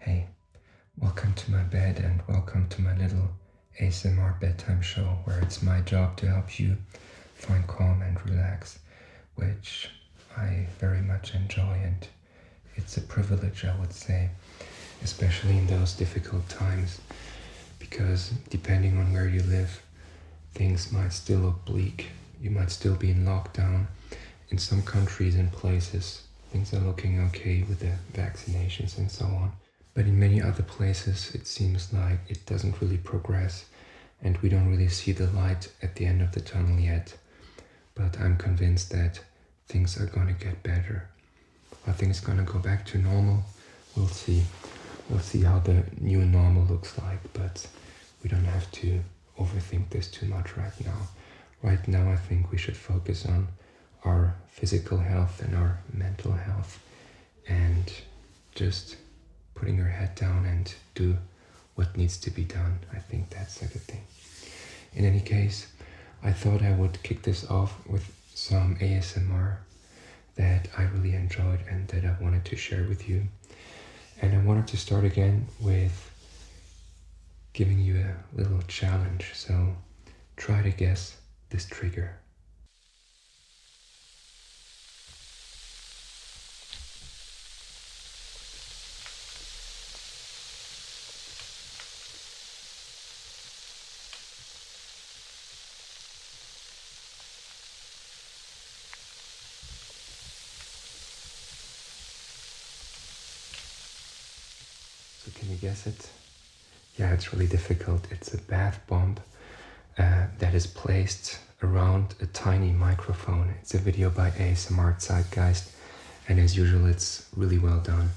Hey, welcome to my bed and welcome to my little ASMR bedtime show where it's my job to help you find calm and relax, which I very much enjoy, and it's a privilege, I would say, especially in those difficult times, because depending on where you live, things might still look bleak. You might still be in lockdown. In some countries and places, things are looking okay with the vaccinations and so on. But in many other places, it seems like it doesn't really progress, and we don't really see the light at the end of the tunnel yet. But I'm convinced that things are gonna get better. Are things gonna go back to normal? We'll see. We'll see how the new normal looks like, but we don't have to overthink this too much right now. Right now, I think we should focus on our physical health and our mental health, and just putting your head down and do what needs to be done. I think that's a good thing. In any case, I thought I would kick this off with some ASMR that I really enjoyed and that I wanted to share with you. And I wanted to start again with giving you a little challenge. So try to guess this trigger. So can you guess it? Yeah, it's really difficult. It's a bath bomb that is placed around a tiny microphone. It's a video by ASMR Zeitgeist, and as usual, it's really well done.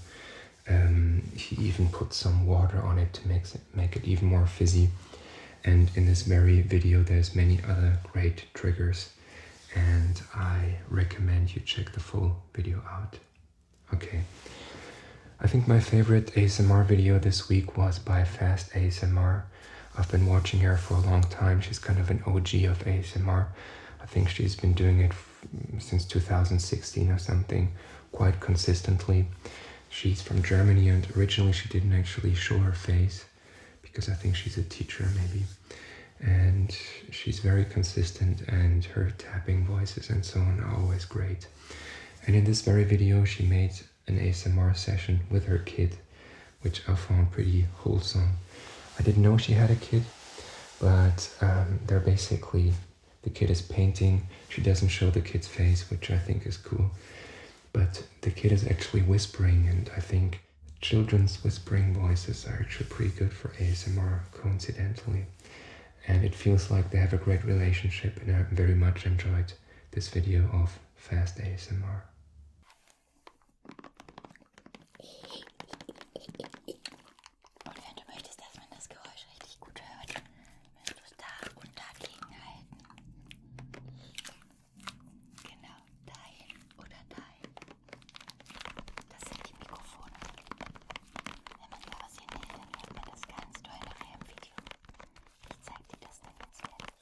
He even put some water on it to make it even more fizzy. And in this very video, there's many other great triggers, and I recommend you check the full video out. Okay. I think my favorite ASMR video this week was by Fast ASMR. I've been watching her for a long time. She's kind of an OG of ASMR. I think she's been doing it since 2016 or something, quite consistently. She's from Germany, and originally she didn't actually show her face because I think she's a teacher maybe. And she's very consistent, and her tapping voices and so on are always great. And in this very video, she made an ASMR session with her kid, which I found pretty wholesome. I didn't know she had a kid, but they're basically, the kid is painting. She doesn't show the kid's face, which I think is cool. But the kid is actually whispering, and I think children's whispering voices are actually pretty good for ASMR, coincidentally. And it feels like they have a great relationship, and I very much enjoyed this video of Fast ASMR. Und wenn du möchtest, dass man das Geräusch richtig gut hört, musst du es da und dagegen halten. Genau, dahin oder dahin. Das sind die Mikrofone. Wenn man da was hinhält, dann hört man das ganz doll nachher im Video. Ich zeig dir das dann jetzt fertig.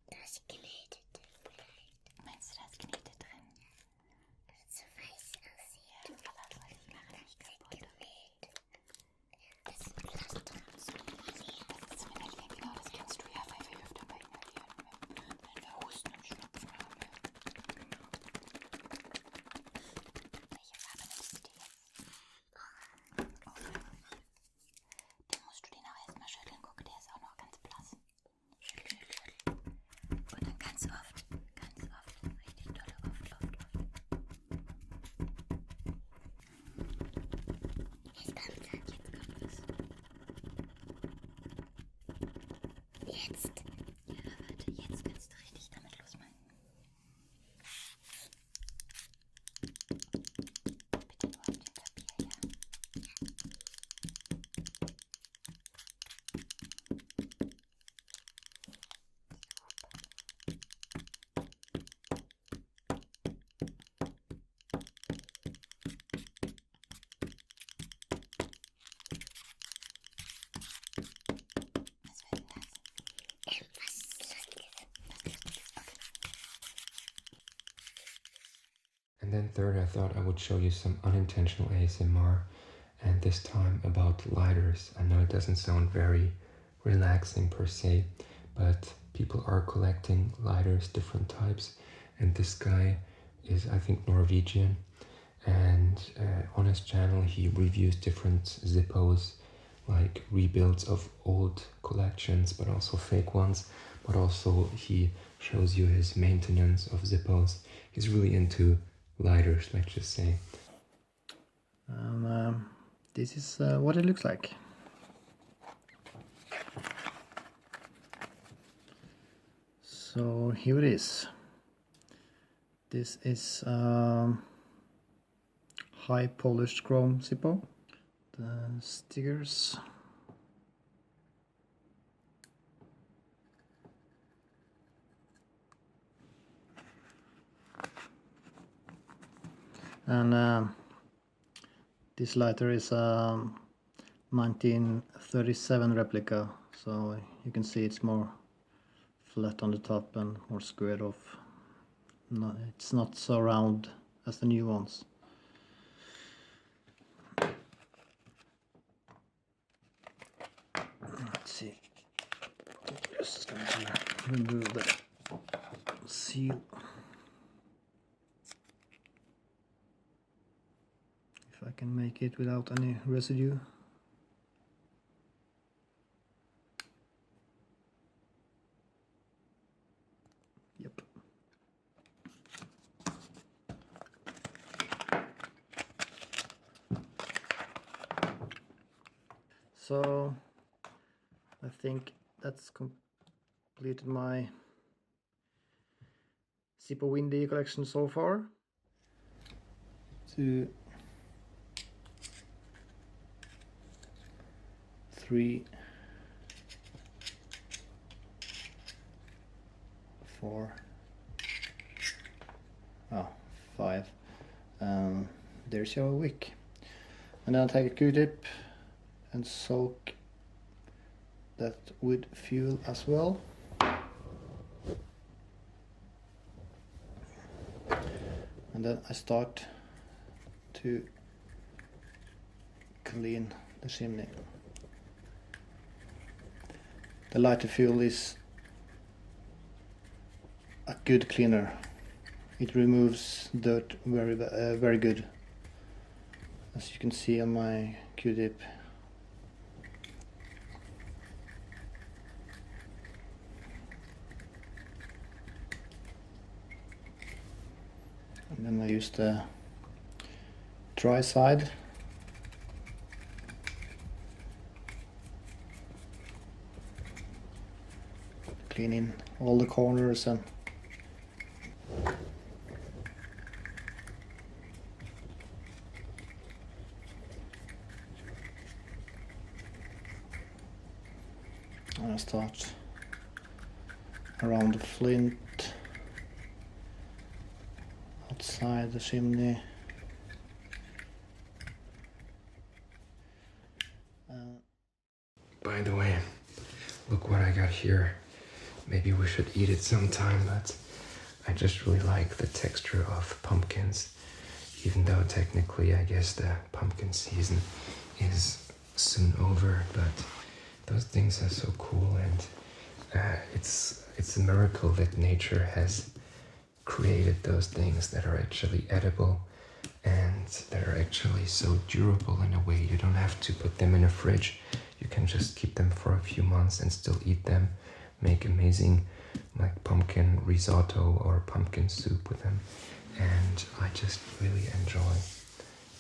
Da ist geknetet vielleicht. Meinst du, da ist Knete drin? Dass es so weiß aussieht. Ja, aber soll ich machen, nicht kaputt. Genäht. Das ist Pflaster und so inhalieren. Das ist zum Inhalieren, genau, das kennst du ja, weil wir öfter bei Inhalieren, wenn wir Husten und Schnupfen haben. Welche Farbe nimmst du dir jetzt? Orange. Dann musst du den auch erstmal schütteln. Guck, der ist auch noch ganz blass. Schüttel, schüttel, schüttel. Und dann ganz oft. Richtig dolle, oft. Jetzt kommt es. Jetzt. Ja, warte, jetzt kannst du richtig damit losmachen. Bitte nur auf dem Papier, ja? Was wird denn das? And then third, I thought I would show you some unintentional ASMR, and this time about lighters. I know it doesn't sound very relaxing per se, but people are collecting lighters, different types, and this guy is, I think, Norwegian, and on his channel he reviews different Zippos, like rebuilds of old collections, but also fake ones, but also he shows you his maintenance of Zippos. He's really into lighters, let's just say. This is what it looks like. So here it is. This is high polished chrome Zippo. The stickers. And this lighter is a 1937 replica, so you can see it's more flat on the top and more squared off. No, it's not so round as the new ones. Let's see. Just going to remove the seal. If I can make it without any residue. Yep. So I think that's completed my Zippo Windy collection so far. 2, 3, 4, 5. There's your wick. And then I'll take a Q-tip and soak that with fuel as well. And then I start to clean the chimney. The lighter fuel is a good cleaner. It removes dirt very good, as you can see on my Q-tip. And then I use the dry side. Cleaning all the corners and I start around the flint, outside the chimney. By the way, look what I got here. Maybe we should eat it sometime, but I just really like the texture of pumpkins. Even though technically I guess the pumpkin season is soon over, but those things are so cool, and it's a miracle that nature has created those things that are actually edible and that are actually so durable in a way. You don't have to put them in a fridge. You can just keep them for a few months and still eat them. Make amazing like pumpkin risotto or pumpkin soup with them. And I just really enjoy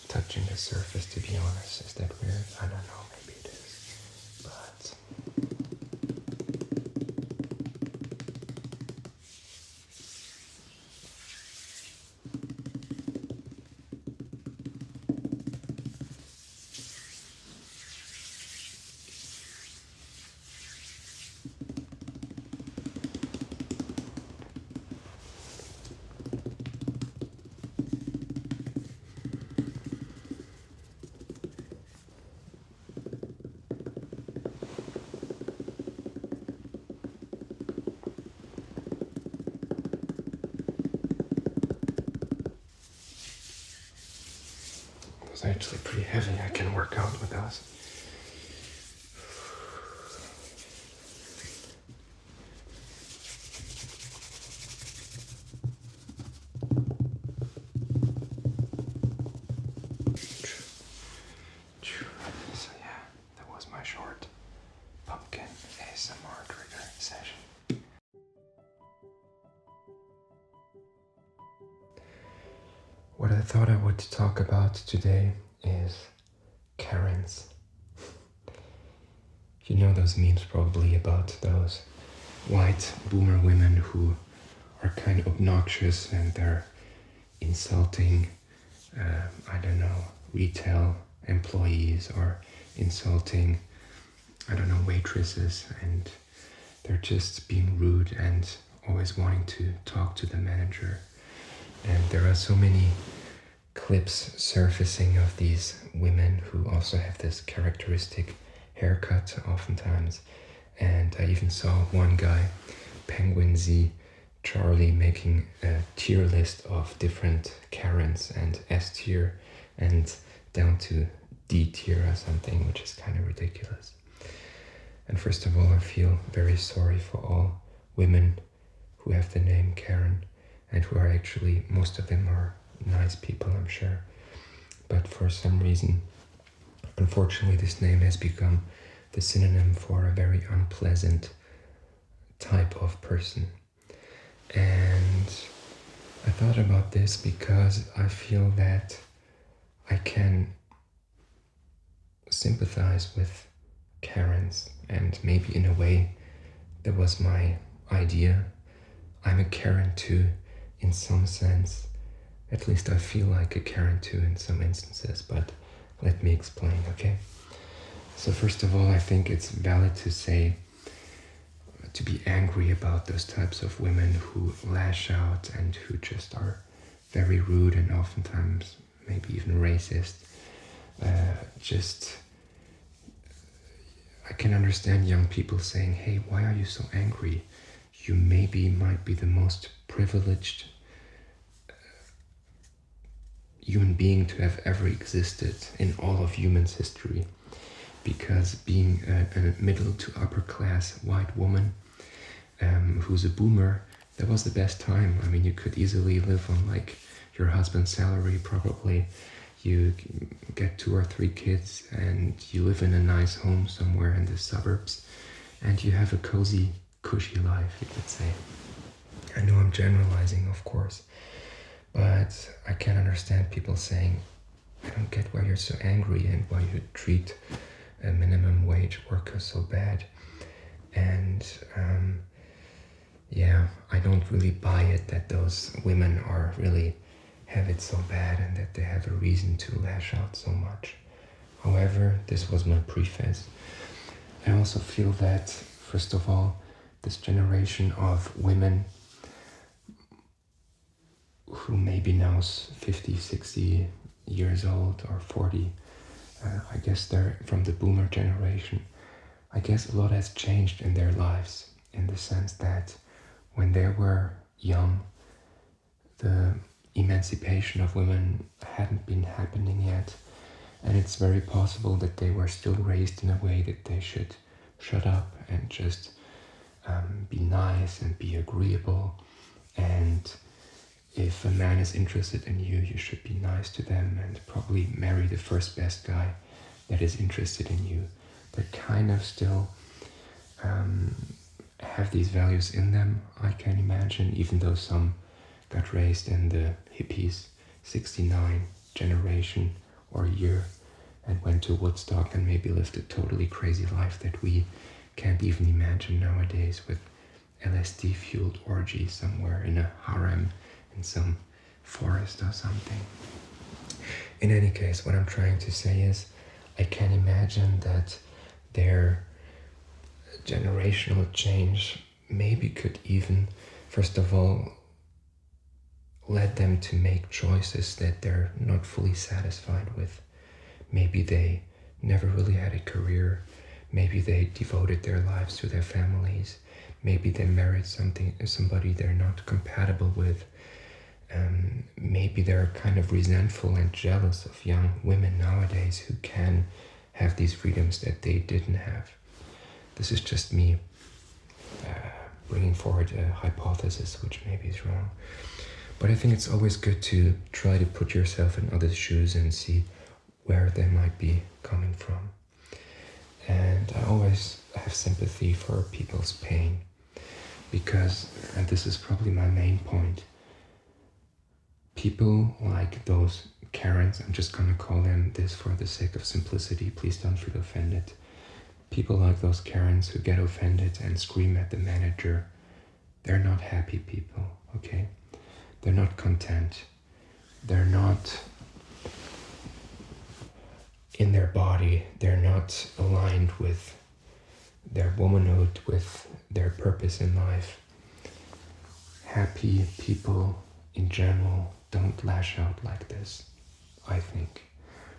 touching the surface, to be honest. Is that weird? I don't know, maybe it is. But It's actually pretty heavy. I can work out with those. So yeah, that was my short pumpkin ASMR trigger session. What I thought I would talk about today is Karens. You know those memes probably about those white boomer women who are kind of obnoxious and they're insulting, I don't know, retail employees or insulting, I don't know, waitresses, and they're just being rude and always wanting to talk to the manager. And there are so many clips surfacing of these women who also have this characteristic haircut oftentimes. And I even saw one guy, Penguin Z Charlie, making a tier list of different Karens and S tier and down to D tier or something, which is kind of ridiculous. And first of all, I feel very sorry for all women who have the name Karen and who are actually, most of them are nice people, I'm sure. But for some reason, unfortunately, this name has become the synonym for a very unpleasant type of person. And I thought about this because I feel that I can sympathize with Karens, and maybe in a way that was my idea. I'm a Karen too, in some sense. At least I feel like a Karen too in some instances, but let me explain, okay? So first of all, I think it's valid to say, to be angry about those types of women who lash out and who just are very rude and oftentimes maybe even racist. I can understand young people saying, hey, why are you so angry? You maybe might be the most privileged human being to have ever existed in all of human's history. Because being a middle to upper class white woman who's a boomer, that was the best time. I mean, you could easily live on like your husband's salary probably. You get 2 or 3 kids and you live in a nice home somewhere in the suburbs and you have a cozy, cushy life, you could say. I know I'm generalizing, of course, but I can understand people saying, I don't get why you're so angry and why you treat a minimum wage worker so bad. And yeah, I don't really buy it that those women are really have it so bad and that they have a reason to lash out so much. However, this was my preface. I also feel that, first of all, this generation of women who may be now 50, 60 years old or 40, I guess they're from the boomer generation. I guess a lot has changed in their lives in the sense that when they were young, the emancipation of women hadn't been happening yet, and it's very possible that they were still raised in a way that they should shut up and just be nice and be agreeable, and if a man is interested in you, you should be nice to them and probably marry the first best guy that is interested in you. That kind of still have these values in them, I can imagine, even though some got raised in the hippies, 69 generation or year, and went to Woodstock and maybe lived a totally crazy life that we can't even imagine nowadays, with LSD-fueled orgies somewhere in a harem in some forest or something. In any case, what I'm trying to say is, I can imagine that their generational change maybe could even, first of all, led them to make choices that they're not fully satisfied with. Maybe they never really had a career. Maybe they devoted their lives to their families. Maybe they married somebody they're not compatible with. maybe they're kind of resentful and jealous of young women nowadays who can have these freedoms that they didn't have. This is just me bringing forward a hypothesis which maybe is wrong. But I think it's always good to try to put yourself in others' shoes and see where they might be coming from. And I always have sympathy for people's pain because, and this is probably my main point, people like those Karens, I'm just gonna call them this for the sake of simplicity, please don't feel offended. People like those Karens who get offended and scream at the manager, they're not happy people, okay? They're not content. They're not in their body. They're not aligned with their womanhood, with their purpose in life. Happy people in general don't lash out like this, I think.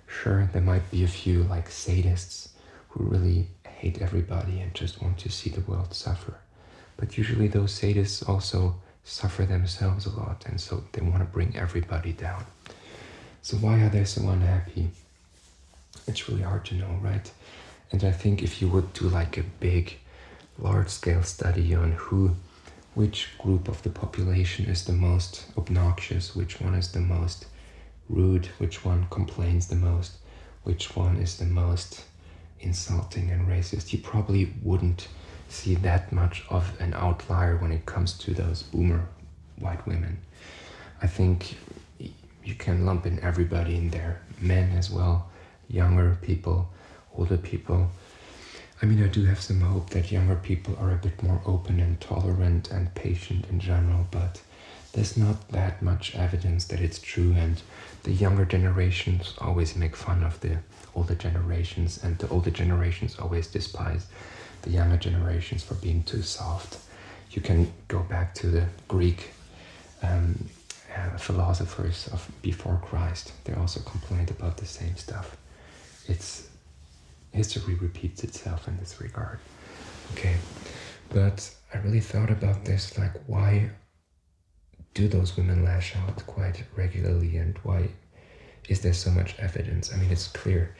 Sure, there might be a few like sadists who really hate everybody and just want to see the world suffer. But usually those sadists also suffer themselves a lot, and so they want to bring everybody down. So why are they so unhappy? It's really hard to know, right? And I think if you would do like a big, large-scale study on which group of the population is the most obnoxious, which one is the most rude, which one complains the most, which one is the most insulting and racist, you probably wouldn't see that much of an outlier when it comes to those boomer white women. I think you can lump in everybody in there, men as well, younger people, older people. I mean, I do have some hope that younger people are a bit more open and tolerant and patient in general, but there's not that much evidence that it's true, and the younger generations always make fun of the older generations, and the older generations always despise the younger generations for being too soft. You can go back to the Greek philosophers of before Christ. They also complained about the same stuff. History repeats itself in this regard. Okay, but I really thought about this, like, why do those women lash out quite regularly, and why is there so much evidence? I mean, it's clear.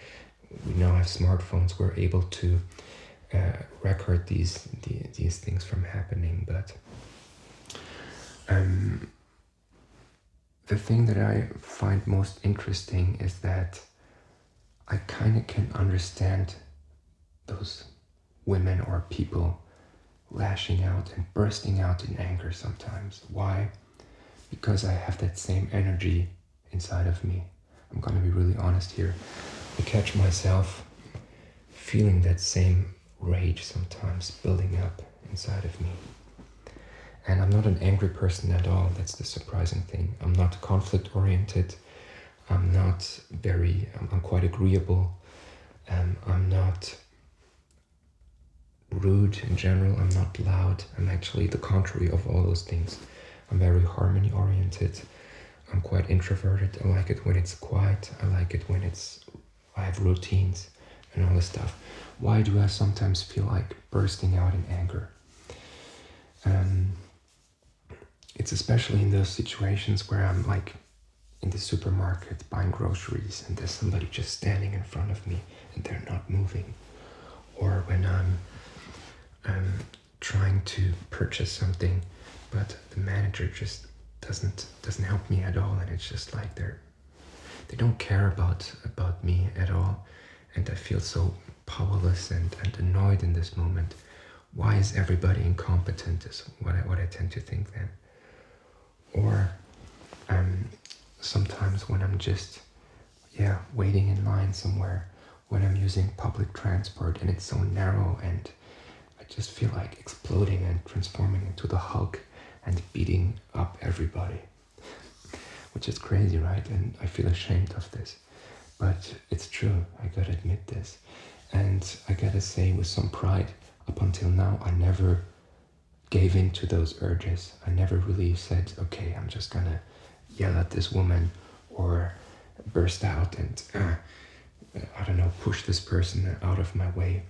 We now have smartphones. We're able to record these things from happening, but the thing that I find most interesting is that I kind of can understand those women or people lashing out and bursting out in anger sometimes. Why? Because I have that same energy inside of me. I'm gonna be really honest here. I catch myself feeling that same rage sometimes building up inside of me. And I'm not an angry person at all. That's the surprising thing. I'm not conflict oriented. I'm quite agreeable. I'm not rude in general. I'm not loud. I'm actually the contrary of all those things. I'm very harmony oriented. I'm quite introverted. I like it when it's quiet. I like it when I have routines and all this stuff. Why do I sometimes feel like bursting out in anger? It's especially in those situations where I'm like in the supermarket buying groceries and there's somebody just standing in front of me and they're not moving. Or when I'm trying to purchase something, but the manager just doesn't help me at all, and it's just like they don't care about me at all, and I feel so powerless and annoyed in this moment. Why is everybody incompetent is what I tend to think then. Or sometimes when I'm just waiting in line somewhere, when I'm using public transport and it's so narrow, and I just feel like exploding and transforming into the Hulk and beating up everybody, which is crazy, right? And I feel ashamed of this, but it's true. I gotta admit this, and I gotta say with some pride, up until now I never gave in to those urges. I never really said, okay, I'm just gonna yell at this woman or burst out and I don't know, push this person out of my way.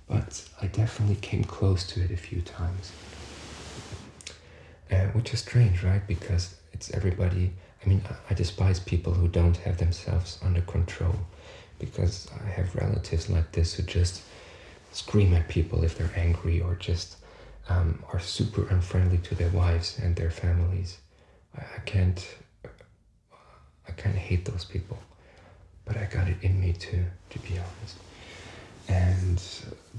But I definitely came close to it a few times, which is strange, right? Because it's everybody. I mean, I despise people who don't have themselves under control, because I have relatives like this who just scream at people if they're angry, or just are super unfriendly to their wives and their families. I can't hate those people, but I got it in me to be honest. And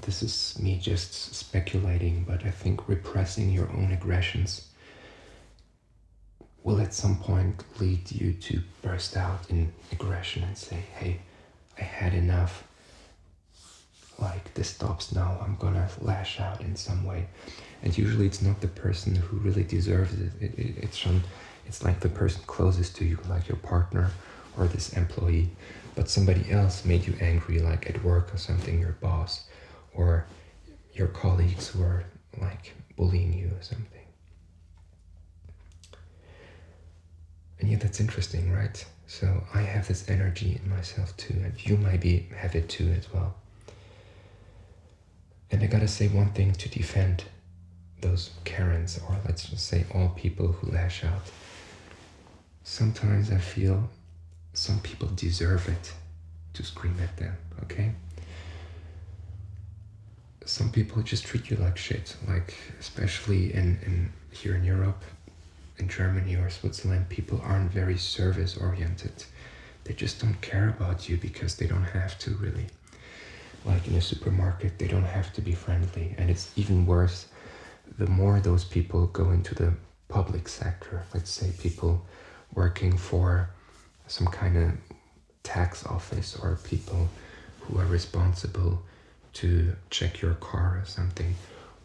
this is me just speculating, but I think repressing your own aggressions will at some point lead you to burst out in aggression and say, hey, I had enough. Like, this stops now, I'm gonna lash out in some way. And usually it's not the person who really deserves it. It's like the person closest to you, like your partner or this employee. But somebody else made you angry, like at work or something, your boss, or your colleagues who are like bullying you or something. And yeah, that's interesting, right? So I have this energy in myself too, and you might have it too as well. And I gotta say one thing to defend those Karens, or let's just say all people who lash out. Sometimes I feel some people deserve it to scream at them, okay? Some people just treat you like shit, like especially in here in Europe, in Germany or Switzerland, people aren't very service oriented. They just don't care about you because they don't have to really. Like in a supermarket, they don't have to be friendly. And it's even worse, the more those people go into the public sector, let's say people working for some kind of tax office, or people who are responsible to check your car or something,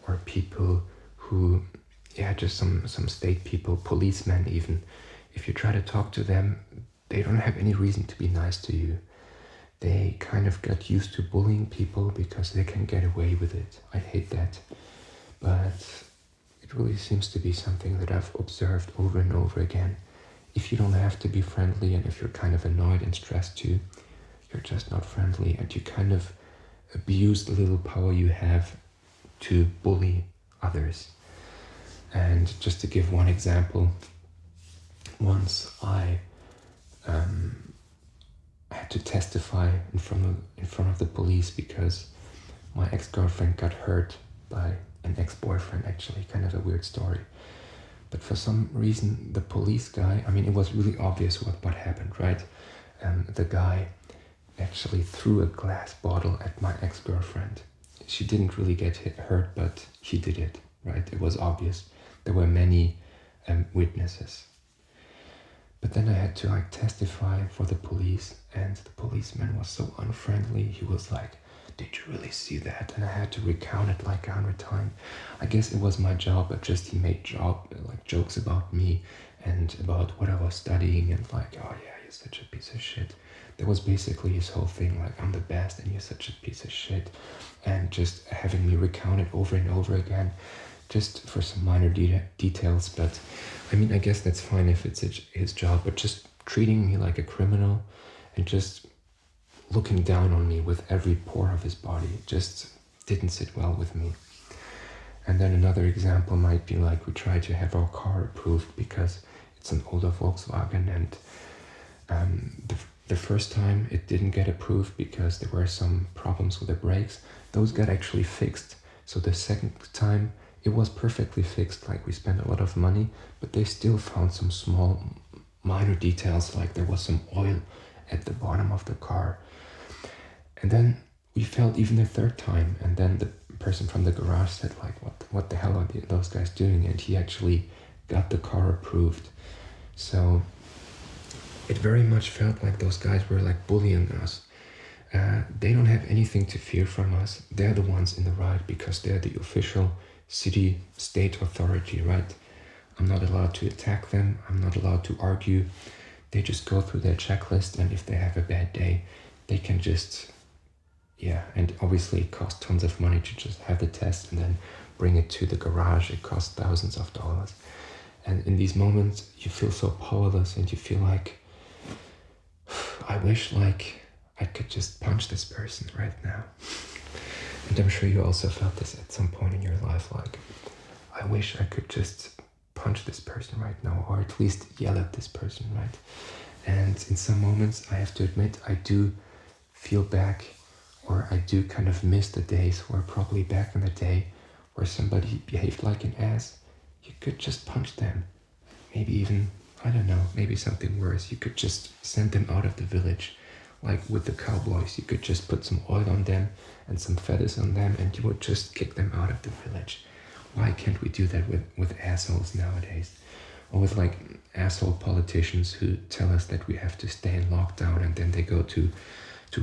or people who, yeah, just some state people, policemen even. If you try to talk to them, they don't have any reason to be nice to you. They kind of got used to bullying people because they can get away with it. I hate that. But it really seems to be something that I've observed over and over again. If you don't have to be friendly, and if you're kind of annoyed and stressed too, you're just not friendly, and you kind of abuse the little power you have to bully others. And just to give one example, once I had to testify in front of the police because my ex-girlfriend got hurt by an ex-boyfriend, actually, kind of a weird story. But for some reason, the police guy, I mean, it was really obvious what happened, right? The guy actually threw a glass bottle at my ex-girlfriend. She didn't really get hurt, but he did it, right? It was obvious. There were many witnesses. But then I had to testify for the police, and the policeman was so unfriendly. He was like, "Did you really see that?" And I had to recount it like 100 times. I guess it was my job, but just he made jokes about me and about what I was studying, and like, "Oh yeah, you're such a piece of shit." That was basically his whole thing, like, "I'm the best and you're such a piece of shit." And just having me recount it over and over again, just for some minor details. But I mean, I guess that's fine if it's his job, but just treating me like a criminal and just looking down on me with every pore of his body just didn't sit well with me. And then another example might be like, we tried to have our car approved because it's an older Volkswagen, and the first time it didn't get approved because there were some problems with the brakes. Those got actually fixed. So the second time it was perfectly fixed, like we spent a lot of money, but they still found some small minor details, like there was some oil at the bottom of the car. And then we failed even the third time, and then the person from the garage said like, what the hell are those guys doing? And he actually got the car approved. So it very much felt like those guys were like bullying us. They don't have anything to fear from us. They're the ones in the right because they're the official city state authority, right? I'm not allowed to attack them. I'm not allowed to argue. They just go through their checklist, and if they have a bad day, they can just, yeah, and obviously it costs tons of money to just have the test and then bring it to the garage. It costs thousands of dollars. And in these moments, you feel so powerless, and you feel like, I wish like I could just punch this person right now. And I'm sure you also felt this at some point in your life, like, I wish I could just punch this person right now, or at least yell at this person, right? And in some moments, I have to admit, I do feel back, or I do kind of miss the days where probably back in the day where somebody behaved like an ass, you could just punch them. Maybe even, I don't know, maybe something worse. You could just send them out of the village. Like with the cowboys, you could just put some oil on them and some feathers on them and you would just kick them out of the village. Why can't we do that with assholes nowadays? Or with like asshole politicians who tell us that we have to stay in lockdown and then they go to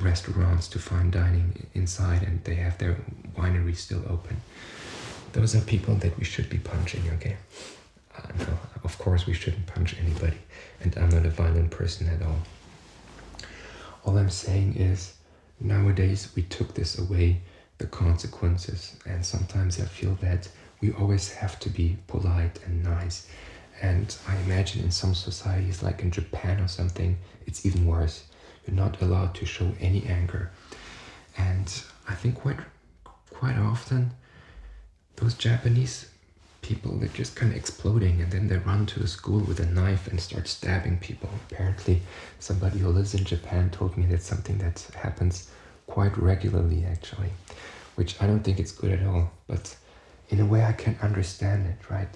restaurants, to fine dining inside, and they have their winery still open. Those are people that we should be punching, okay? No, of course we shouldn't punch anybody, and I'm not a violent person at all. All I'm saying is, nowadays we took this away, the consequences, and sometimes I feel that we always have to be polite and nice. And I imagine in some societies, like in Japan or something, it's even worse. You're not allowed to show any anger. And I think quite often, those Japanese people, they're just kind of exploding, and then they run to a school with a knife and start stabbing people. Apparently, somebody who lives in Japan told me that's something that happens quite regularly, actually, which I don't think it's good at all. But in a way, I can understand it, right?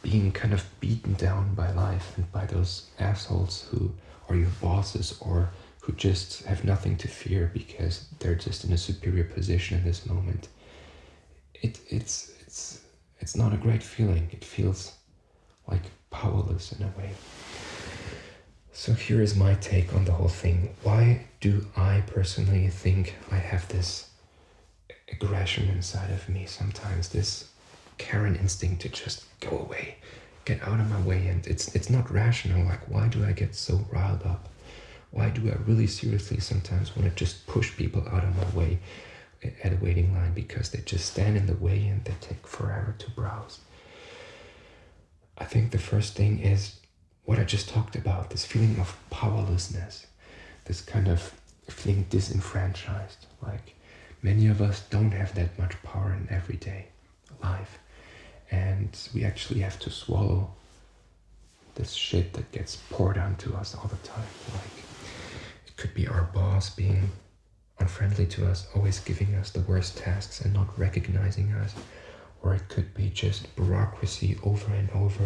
Being kind of beaten down by life and by those assholes who are your bosses or who just have nothing to fear because they're just in a superior position in this moment. It's not a great feeling. It feels like powerless in a way. So here is my take on the whole thing. Why do I personally think I have this aggression inside of me sometimes, this Karen instinct to just go away, get out of my way? And it's not rational. Like, why do I get so riled up? Why do I really seriously sometimes want to just push people out of my way at a waiting line because they just stand in the way and they take forever to browse? I think the first thing is what I just talked about, this feeling of powerlessness, this kind of feeling disenfranchised. Like, many of us don't have that much power in everyday life, and we actually have to swallow this shit that gets poured onto us all the time. Like, it could be our boss being unfriendly to us, always giving us the worst tasks and not recognizing us. Or it could be just bureaucracy over and over,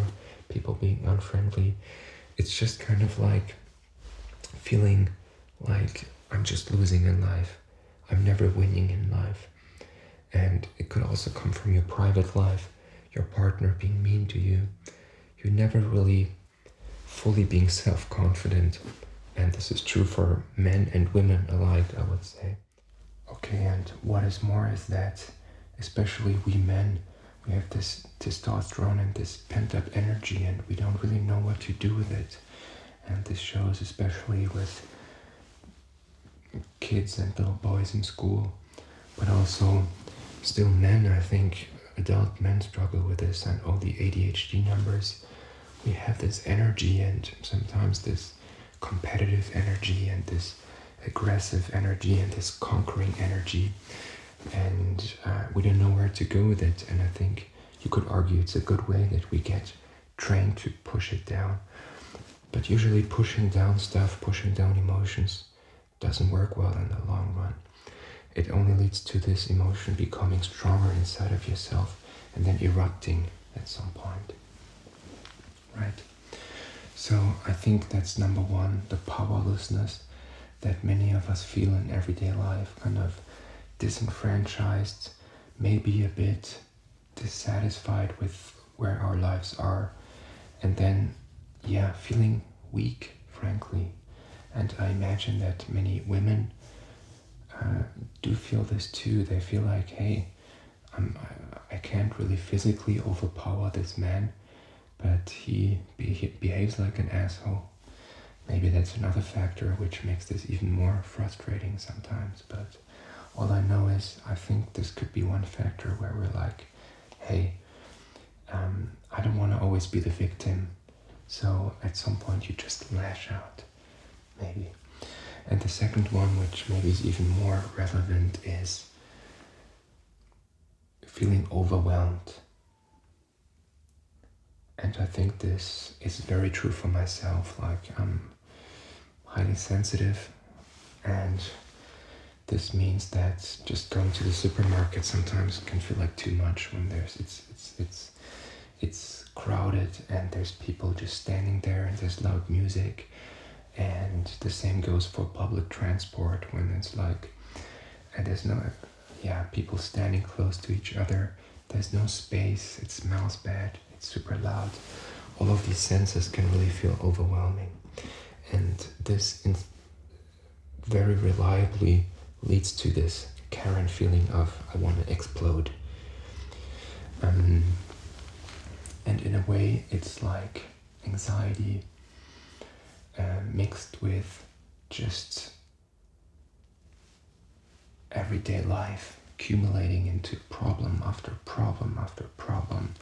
people being unfriendly. It's just kind of like feeling like I'm just losing in life. I'm never winning in life. And it could also come from your private life, your partner being mean to you. You're never really fully being self-confident. And this is true for men and women alike, I would say. Okay, and what is more is that, especially we men, we have this testosterone and this pent-up energy, and we don't really know what to do with it. And this shows especially with kids and little boys in school, but also still men. I think adult men struggle with this, and all the ADHD numbers. We have this energy and sometimes this competitive energy and this aggressive energy and this conquering energy, and we don't know where to go with it. And I think you could argue it's a good way that we get trained to push it down, but usually pushing down stuff, pushing down emotions doesn't work well in the long run. It only leads to this emotion becoming stronger inside of yourself and then erupting at some point, right? So I think that's number one, the powerlessness that many of us feel in everyday life, kind of disenfranchised, maybe a bit dissatisfied with where our lives are, and then, yeah, feeling weak, frankly. And I imagine that many women do feel this too. They feel like, hey, I can't really physically overpower this man, but he behaves like an asshole. Maybe that's another factor which makes this even more frustrating sometimes. But all I know is I think this could be one factor where we're like, hey, I don't want to always be the victim. So at some point you just lash out, maybe. And the second one, which maybe is even more relevant, is feeling overwhelmed. And I think this is very true for myself. Like, I'm highly sensitive, and this means that just going to the supermarket sometimes can feel like too much when it's crowded and there's people just standing there and there's loud music. And the same goes for public transport when it's like, and there's no, people standing close to each other. There's no space, it smells bad, it's super loud. All of these senses can really feel overwhelming. And this very reliably leads to this Karen feeling of, I want to explode. And in a way, it's like anxiety mixed with just everyday life accumulating into problem after problem after problem,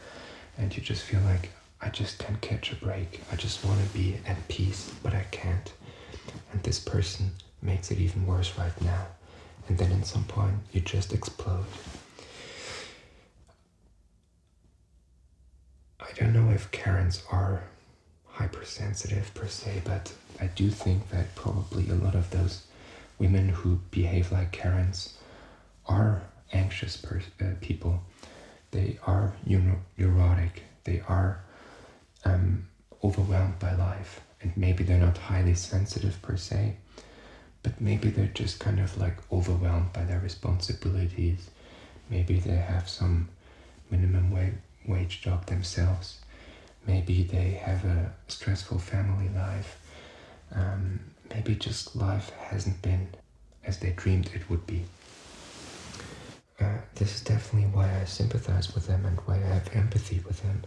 and you just feel like, I just can't catch a break. I just want to be at peace, but I can't. And this person makes it even worse right now. And then at some point, you just explode. I don't know if Karens are hypersensitive per se, but I do think that probably a lot of those women who behave like Karens are anxious people. They are neurotic. They are overwhelmed by life. And maybe they're not highly sensitive per se, but maybe they're just kind of like overwhelmed by their responsibilities. Maybe they have some minimum wage job themselves. Maybe they have a stressful family life. Maybe just life hasn't been as they dreamed it would be. This is definitely why I sympathize with them and why I have empathy with them.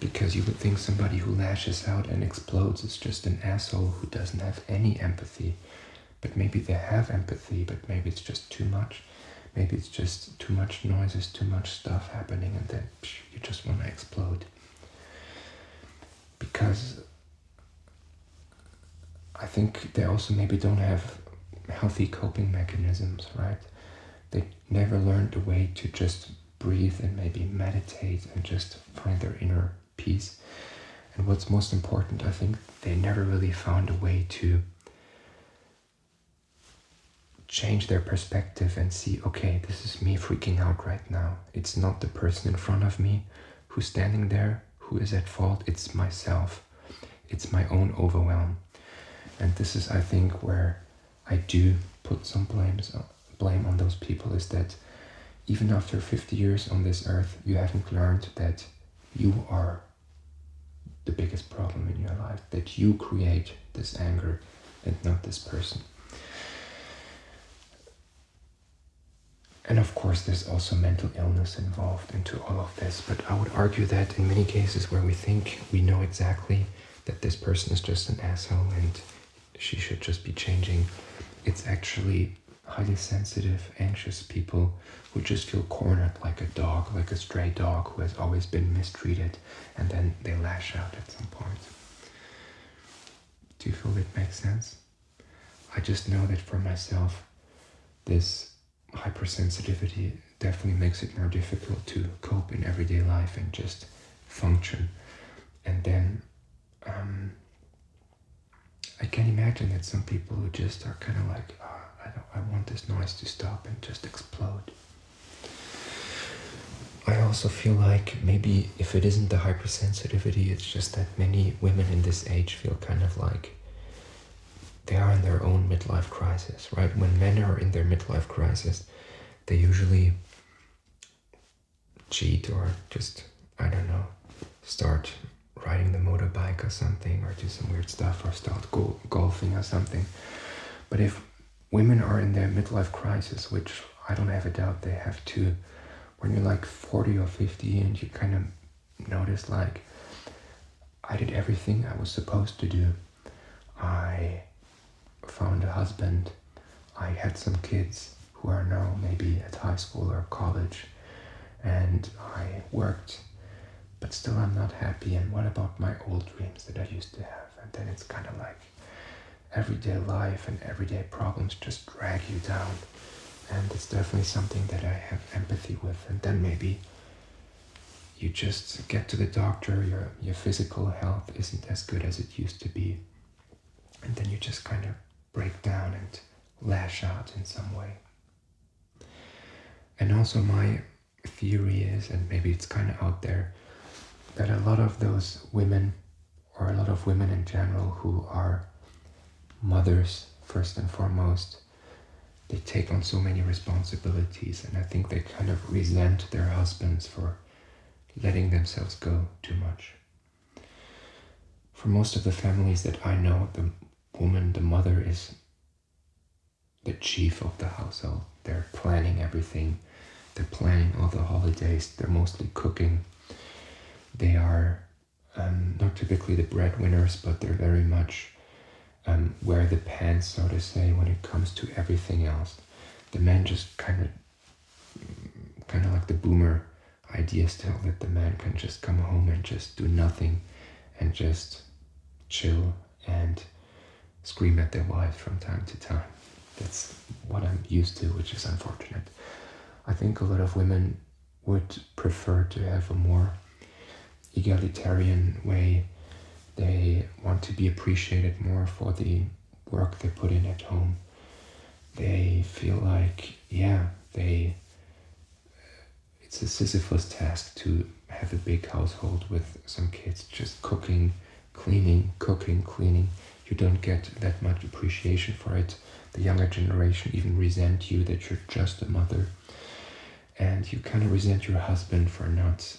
Because you would think somebody who lashes out and explodes is just an asshole who doesn't have any empathy. But maybe they have empathy, but maybe it's just too much. Maybe it's just too much noises, too much stuff happening, and then you just want to explode. Because I think they also maybe don't have healthy coping mechanisms, right? They never learned a way to just breathe and maybe meditate and just find their inner peace. And what's most important, I think they never really found a way to change their perspective and see, okay, this is me freaking out right now. It's not the person in front of me who's standing there who is at fault. It's myself. It's my own overwhelm. And this is, I think, where I do put some blame on those people, is that even after 50 years on this earth, you haven't learned that you are the biggest problem in your life, that you create this anger and not this person. And of course, there's also mental illness involved into all of this, but I would argue that in many cases where we think we know exactly that this person is just an asshole and she should just be changing, it's actually highly sensitive, anxious people who just feel cornered like a dog, like a stray dog who has always been mistreated, and then they lash out at some point. Do you feel it makes sense? I just know that for myself, this hypersensitivity definitely makes it more difficult to cope in everyday life and just function. And then I can imagine that some people who just are kind of like, I want this noise to stop and just explode. I also feel like maybe if it isn't the hypersensitivity, it's just that many women in this age feel kind of like they are in their own midlife crisis, right? When men are in their midlife crisis, they usually cheat or just, I don't know, start riding the motorbike or something, or do some weird stuff, or start golfing or something. But if women are in their midlife crisis, which I don't have a doubt they have too, when you're like 40 or 50 and you kind of notice like, I did everything I was supposed to do. I found a husband. I had some kids who are now maybe at high school or college, and I worked, but still I'm not happy. And what about my old dreams that I used to have? And then it's kind of like everyday life and everyday problems just drag you down. And it's definitely something that I have empathy with. And then maybe you just get to the doctor, your physical health isn't as good as it used to be. And then you just kind of break down and lash out in some way. And also my theory is, and maybe it's kind of out there, that a lot of those women, or a lot of women in general who are mothers first and foremost, they take on so many responsibilities, and I think they kind of resent their husbands for letting themselves go too much. For most of the families that I know, the woman, the mother, is the chief of the household. They're planning everything. They're planning all the holidays. They're mostly cooking. They are not typically the breadwinners, but they're very much wear the pants, so to say, when it comes to everything else. The men just kind of like the boomer idea still, that the man can just come home and just do nothing and just chill and scream at their wife from time to time. That's what I'm used to, which is unfortunate. I think a lot of women would prefer to have a more egalitarian way. They want to be appreciated more for the work they put in at home. They feel like, it's a Sisyphus task to have a big household with some kids, just cooking, cleaning, cooking, cleaning. You don't get that much appreciation for it. The younger generation even resent you that you're just a mother. And you kind of resent your husband for not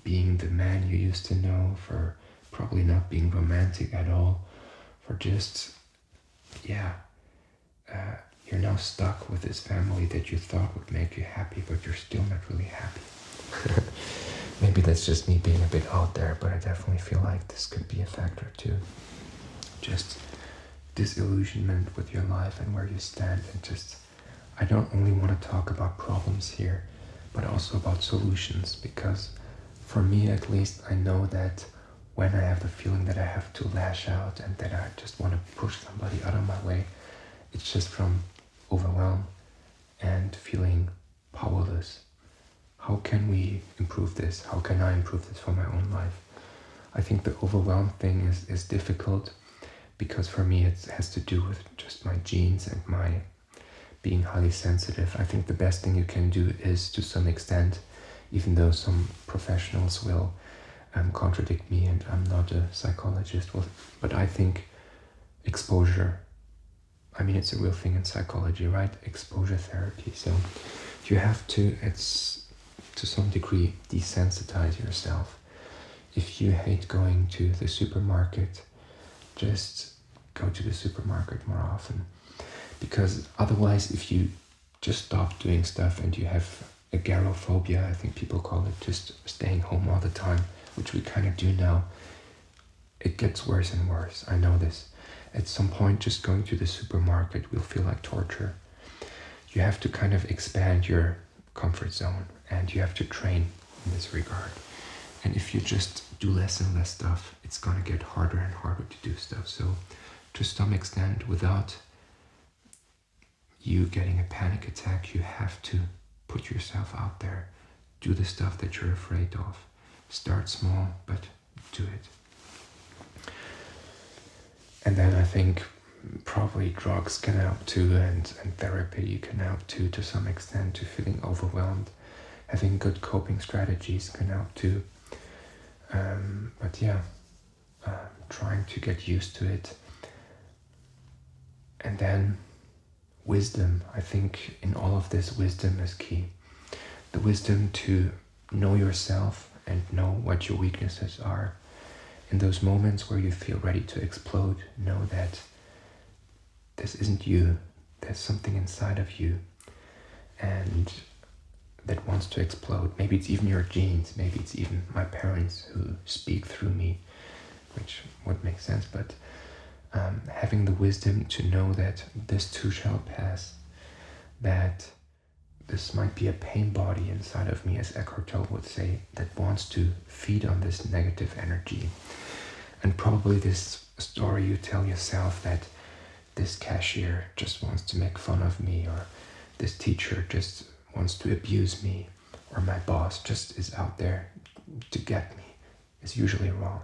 being the man you used to know, for probably not being romantic at all, for just, you're now stuck with this family that you thought would make you happy, but you're still not really happy. Maybe that's just me being a bit out there, but I definitely feel like this could be a factor too. Just disillusionment with your life and where you stand, and just, I don't only want to talk about problems here, but also about solutions, because for me at least, I know that when I have the feeling that I have to lash out and that I just want to push somebody out of my way, it's just from overwhelm and feeling powerless. How can we improve this? How can I improve this for my own life? I think the overwhelm thing is difficult, because for me it has to do with just my genes and my being highly sensitive. I think the best thing you can do is, to some extent, even though some professionals will contradict me, and I'm not a psychologist, but I think exposure, I mean, it's a real thing in psychology, right? Exposure therapy. So you have to, it's to some degree, desensitize yourself. If you hate going to the supermarket, just go to the supermarket more often. Because otherwise, if you just stop doing stuff and you have agoraphobia, I think people call it, just staying home all the time, which we kind of do now, it gets worse and worse. I know this. At some point, just going to the supermarket will feel like torture. You have to kind of expand your comfort zone, and you have to train in this regard. And if you just do less and less stuff, it's gonna get harder and harder to do stuff. So to some extent, without you getting a panic attack, you have to put yourself out there. Do the stuff that you're afraid of. Start small, but do it. And then I think probably drugs can help too, and therapy can help too, to some extent, to feeling overwhelmed. Having good coping strategies can help too. Trying to get used to it. And then wisdom. I think in all of this, wisdom is key. The wisdom to know yourself and know what your weaknesses are. In those moments where you feel ready to explode, know that this isn't you. There's something inside of you, and that wants to explode. Maybe it's even your genes. Maybe it's even my parents who speak through me, which would make sense. But having the wisdom to know that this too shall pass, that this might be a pain body inside of me, as Eckhart Tolle would say, that wants to feed on this negative energy. And probably this story you tell yourself, that this cashier just wants to make fun of me, or this teacher just wants to abuse me, or my boss just is out there to get me is usually wrong.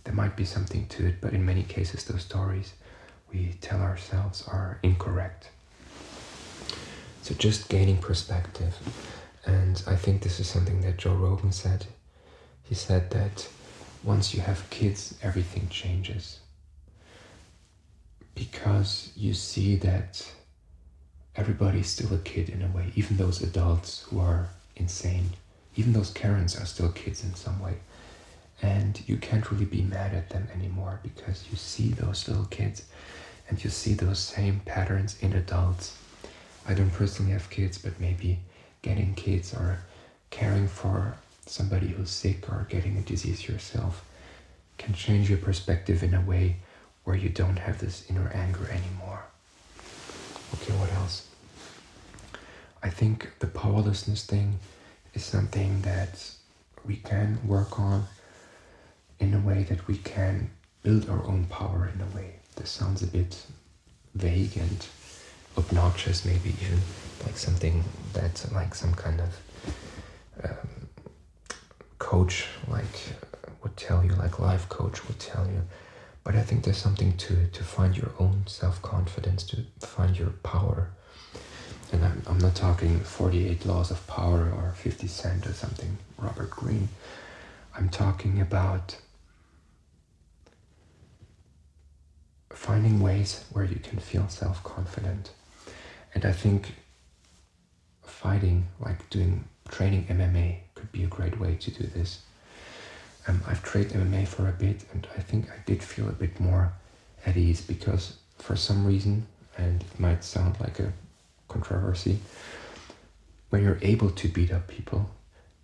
There might be something to it, but in many cases those stories we tell ourselves are incorrect. So just gaining perspective. And I think this is something that Joe Rogan said. He said that once you have kids, everything changes. Because you see that everybody's still a kid in a way, even those adults who are insane, even those Karens are still kids in some way. And you can't really be mad at them anymore because you see those little kids and you see those same patterns in adults. I don't personally have kids, but maybe getting kids or caring for somebody who's sick or getting a disease yourself can change your perspective in a way where you don't have this inner anger anymore. Okay, what else? I think the powerlessness thing is something that we can work on in a way that we can build our own power in a way. This sounds a bit vague and obnoxious, maybe even like something that like some kind of coach would tell you, like life coach would tell you. But I think there's something to find your own self-confidence, to find your power. And I'm not talking 48 Laws of Power or 50 Cent or something, Robert Greene. I'm talking about finding ways where you can feel self-confident. And I think fighting, like training MMA could be a great way to do this. I've trained MMA for a bit and I think I did feel a bit more at ease because for some reason, and it might sound like a controversy, when you're able to beat up people,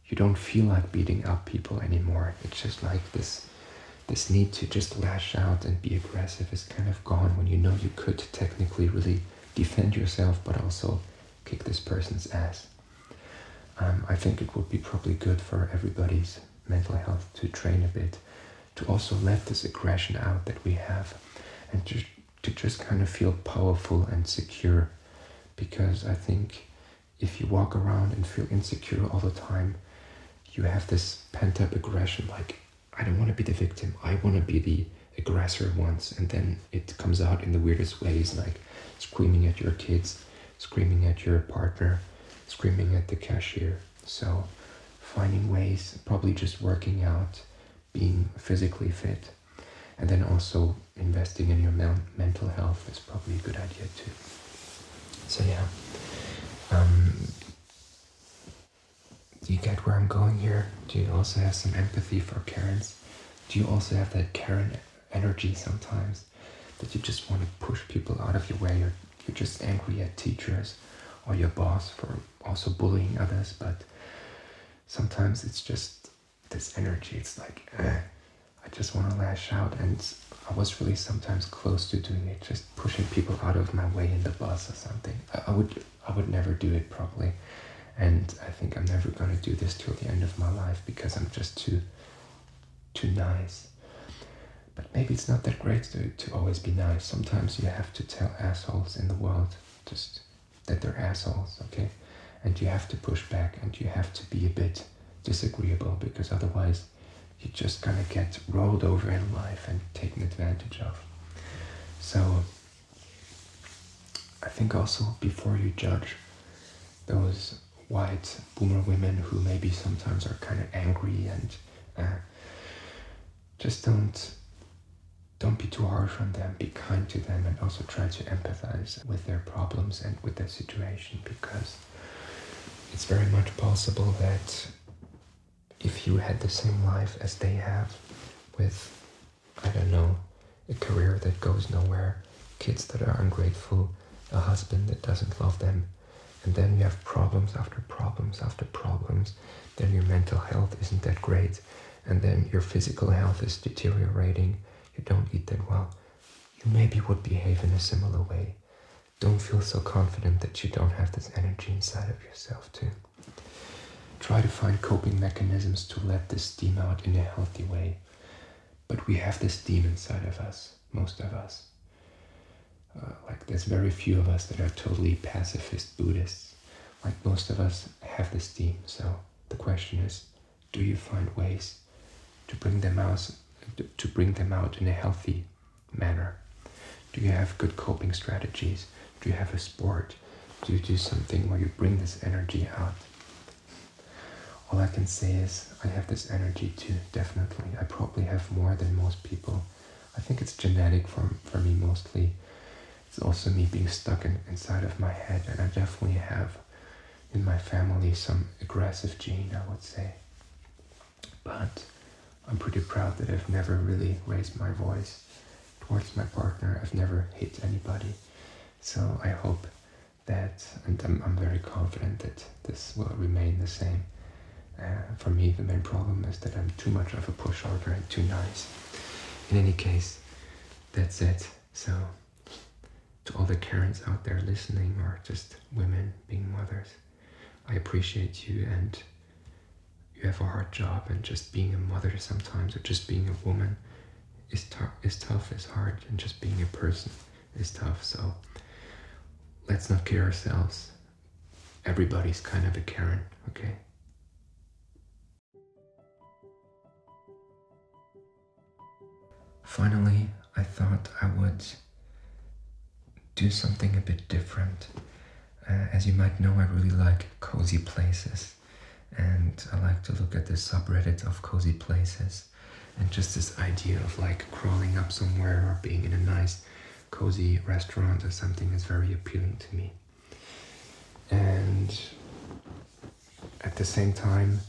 you don't feel like beating up people anymore. It's just like this need to just lash out and be aggressive is kind of gone when you know you could technically really defend yourself but also kick this person's ass. I think it would be probably good for everybody's mental health to train a bit, to also let this aggression out that we have and to just kind of feel powerful and secure. Because I think if you walk around and feel insecure all the time, you have this pent-up aggression, like, I don't want to be the victim, I want to be the aggressor once, and then it comes out in the weirdest ways, like screaming at your kids, screaming at your partner, screaming at the cashier. So finding ways, probably just working out, being physically fit, and then also investing in your mental health is probably a good idea too. So yeah, do you get where I'm going here? Do you also have some empathy for Karens? Do you also have that Karen energy sometimes, that you just want to push people out of your way? You're just angry at teachers or your boss for also bullying others, but sometimes it's just this energy. It's like, I just want to lash out, and I was really sometimes close to doing it, just pushing people out of my way in the bus or something. I would never do it probably, and I think I'm never going to do this till the end of my life because I'm just too nice. But maybe it's not that great to always be nice. Sometimes you have to tell assholes in the world just that they're assholes, okay? And you have to push back and you have to be a bit disagreeable because otherwise you're just gonna get rolled over in life and taken advantage of. So I think also before you judge those white boomer women who maybe sometimes are kind of angry and just don't be too harsh on them, be kind to them, and also try to empathize with their problems and with their situation, because it's very much possible that if you had the same life as they have, with, I don't know, a career that goes nowhere, kids that are ungrateful, a husband that doesn't love them, and then you have problems after problems after problems, then your mental health isn't that great, and then your physical health is deteriorating, you don't eat that well, you maybe would behave in a similar way. Don't feel so confident that you don't have this energy inside of yourself too. Try to find coping mechanisms to let this steam out in a healthy way. But we have this steam inside of us, most of us. Like there's very few of us that are totally pacifist Buddhists. Like most of us have this steam. So the question is, do you find ways to bring them out in a healthy manner? Do you have good coping strategies? Do you have a sport? Do you do something where you bring this energy out? All I can say is I have this energy too, definitely. I probably have more than most people. I think it's genetic for me mostly. It's also me being stuck inside of my head, and I definitely have in my family some aggressive gene, I would say. But I'm pretty proud that I've never really raised my voice towards my partner. I've never hit anybody. So I hope that, and I'm very confident that this will remain the same. For me, the main problem is that I'm too much of a pushover and too nice. In any case, that's it. So, to all the Karens out there listening, or just women being mothers, I appreciate you, and you have a hard job, and just being a mother sometimes, or just being a woman is tough, is hard, and just being a person is tough. So, let's not kid ourselves. Everybody's kind of a Karen, okay? Finally, I thought I would do something a bit different. As you might know, I really like cozy places, and I like to look at the subreddit of cozy places, and just this idea of like crawling up somewhere or being in a nice cozy restaurant or something is very appealing to me. And at the same time,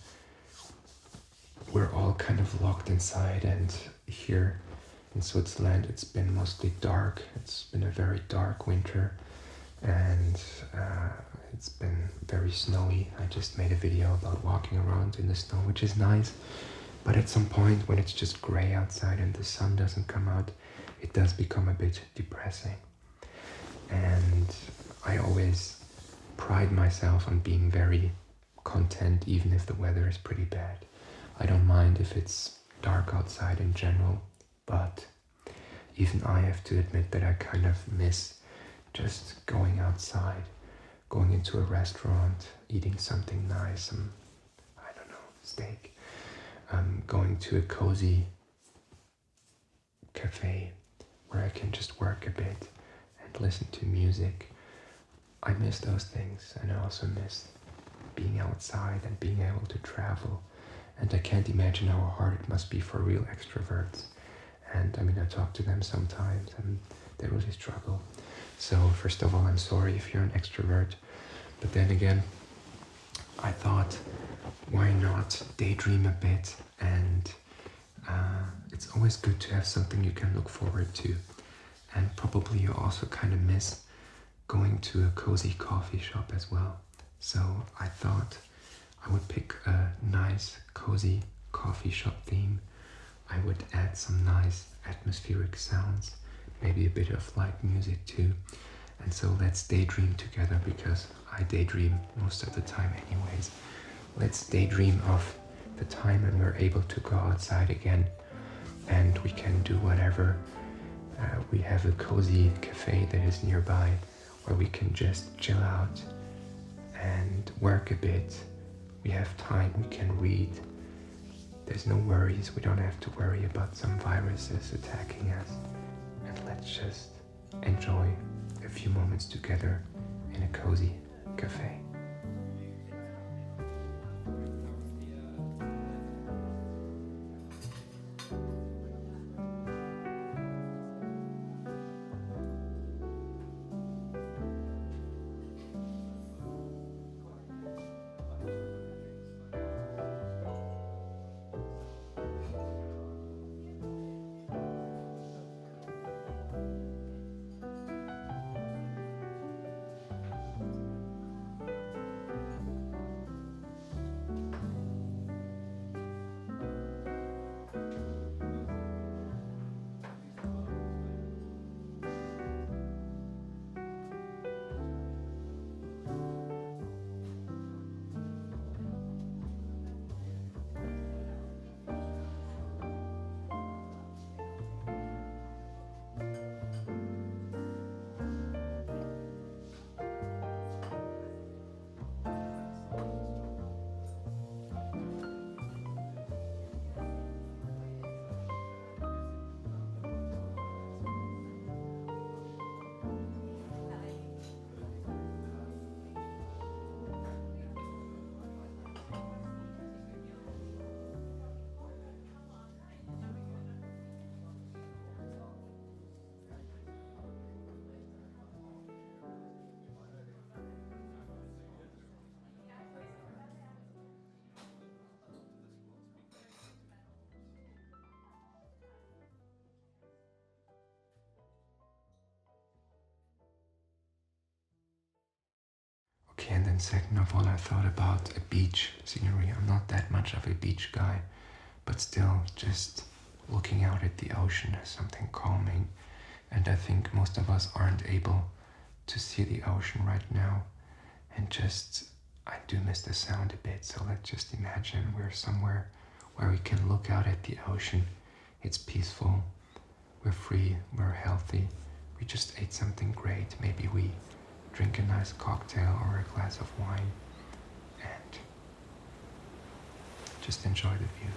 we're all kind of locked inside, and here in Switzerland it's been mostly dark. It's been a very dark winter, and it's been very snowy. I just made a video about walking around in the snow, which is nice, but at some point when it's just gray outside and the sun doesn't come out, it does become a bit depressing. And I always pride myself on being very content even if the weather is pretty bad. I don't mind if it's dark outside in general, but even I have to admit that I kind of miss just going outside, going into a restaurant, eating something nice, some, I don't know, steak, going to a cozy cafe where I can just work a bit and listen to music. I miss those things, and I also miss being outside and being able to travel. And I can't imagine how hard it must be for real extroverts. And I mean, I talk to them sometimes and they really struggle. So first of all, I'm sorry if you're an extrovert. But then again, I thought, why not daydream a bit? And it's always good to have something you can look forward to. And probably you also kind of miss going to a cozy coffee shop as well. So I thought I would pick a nice cozy coffee shop theme. I would add some nice atmospheric sounds, maybe a bit of light music too. And so let's daydream together, because I daydream most of the time anyways. Let's daydream of the time when we're able to go outside again and we can do whatever. We have a cozy cafe that is nearby where we can just chill out and work a bit. We have time, we can read. There's no worries, we don't have to worry about some viruses attacking us. And let's just enjoy a few moments together in a cozy cafe. then second of all, I thought about a beach scenery. I'm not that much of a beach guy, but still just looking out at the ocean is something calming. And I think most of us aren't able to see the ocean right now. And just, I do miss the sound a bit. So let's just imagine we're somewhere where we can look out at the ocean. It's peaceful, we're free, we're healthy. We just ate something great. Maybe we drink a nice cocktail or a glass of wine and just enjoy the view.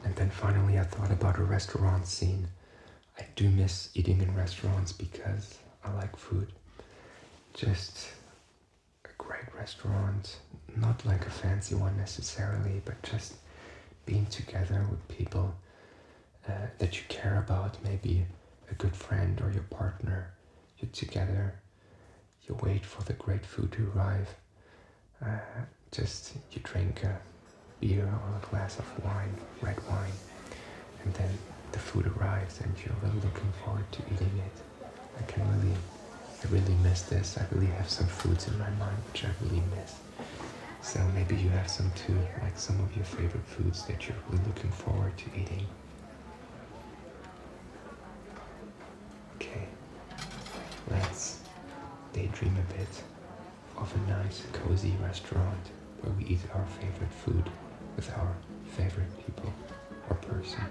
And then finally I thought about a restaurant scene. I do miss eating in restaurants because I like food. Just a great restaurant, not like a fancy one necessarily, but just being together with people that you care about, maybe a good friend or your partner. You're together, you wait for the great food to arrive. Just you drink a beer or a glass of wine, red wine, and then the food arrives and you're really looking forward to eating it. I really miss this. I really have some foods in my mind which I really miss. So maybe you have some too, like some of your favorite foods that you're really looking forward to eating. Okay, let's daydream a bit of a nice, cozy restaurant where we eat our favorite food with our favorite people or person.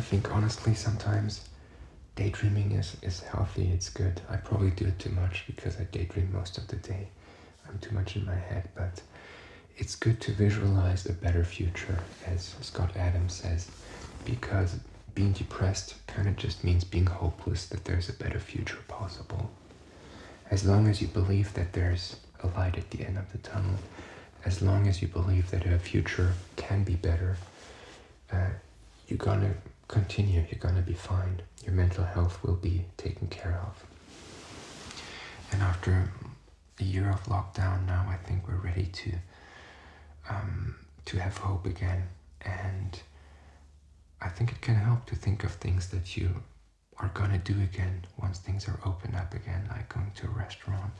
think honestly sometimes daydreaming is healthy, it's good. I probably do it too much because I daydream most of the day. I'm too much in my head, but it's good to visualize a better future, as Scott Adams says, because being depressed kind of just means being hopeless that there's a better future possible. As long as you believe that there's a light at the end of the tunnel, as long as you believe that a future can be better, you're gonna continue, you're gonna be fine. Your mental health will be taken care of. And after a year of lockdown now, I think we're ready to have hope again. And I think it can help to think of things that you are gonna do again once things are opened up again, like going to a restaurant.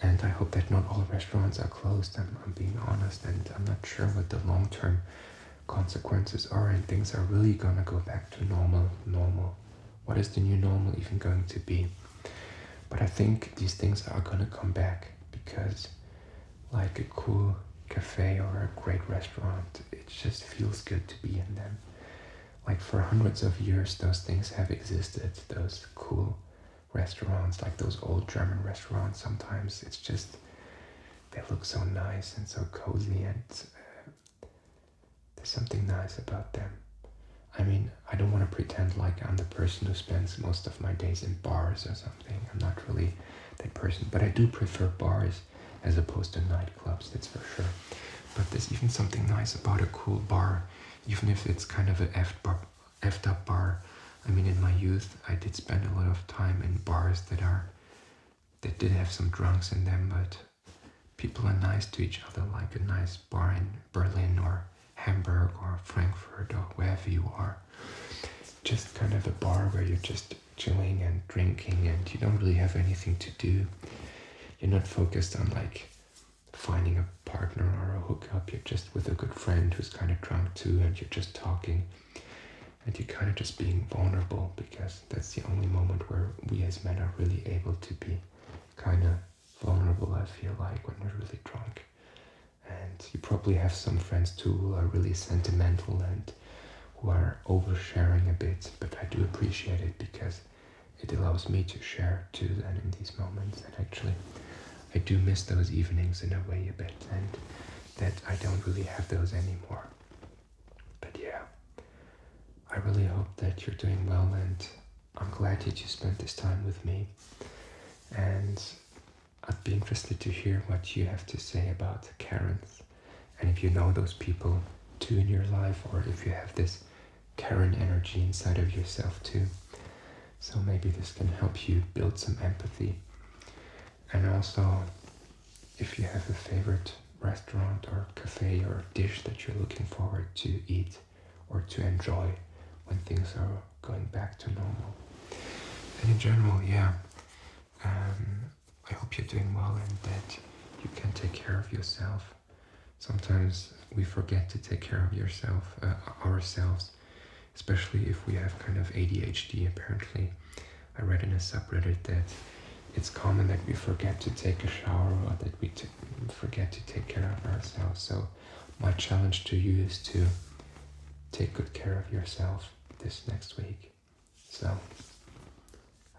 And I hope that not all restaurants are closed. I'm being honest, and I'm not sure what the long-term consequences are, and things are really gonna go back to normal. What is the new normal even going to be? But I think these things are gonna come back, because like a cool cafe or a great restaurant, it just feels good to be in them. Like for hundreds of years those things have existed, those cool restaurants, like those old German restaurants. Sometimes it's just, they look so nice and so cozy, and there's something nice about them. I mean, I don't want to pretend like I'm the person who spends most of my days in bars or something. I'm not really that person, but I do prefer bars as opposed to nightclubs, that's for sure. But there's even something nice about a cool bar, even if it's kind of an effed up bar. I mean, in my youth, I did spend a lot of time in bars that did have some drunks in them, but people are nice to each other, like a nice bar in Berlin or Hamburg or Frankfurt or wherever you are. Just kind of a bar where you're just chilling and drinking and you don't really have anything to do. You're not focused on like finding a partner or a hookup. You're just with a good friend who's kind of drunk too, and you're just talking. And you're kind of just being vulnerable, because that's the only moment where we as men are really able to be kind of vulnerable, I feel like, when we're really drunk. And you probably have some friends too who are really sentimental and who are oversharing a bit, but I do appreciate it because it allows me to share too then in these moments. And actually, I do miss those evenings in a way a bit, and that I don't really have those anymore. But yeah, I really hope that you're doing well, and I'm glad that you spent this time with me. And I'd be interested to hear what you have to say about Karens, and if you know those people too in your life, or if you have this Karen energy inside of yourself too. So maybe this can help you build some empathy. And also, if you have a favorite restaurant or cafe or dish that you're looking forward to eat or to enjoy when things are going back to normal. And in general, yeah, I hope you're doing well and that you can take care of yourself. Sometimes we forget to take care of ourselves, especially if we have kind of ADHD, apparently. I read in a subreddit that it's common that we forget to take a shower, or that we forget to take care of ourselves. So my challenge to you is to take good care of yourself this next week. So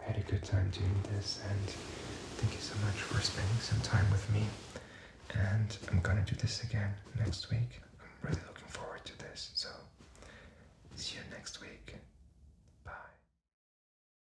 I had a good time doing this, and thank you so much for spending some time with me. And I'm gonna do this again next week. I'm really looking forward to this. So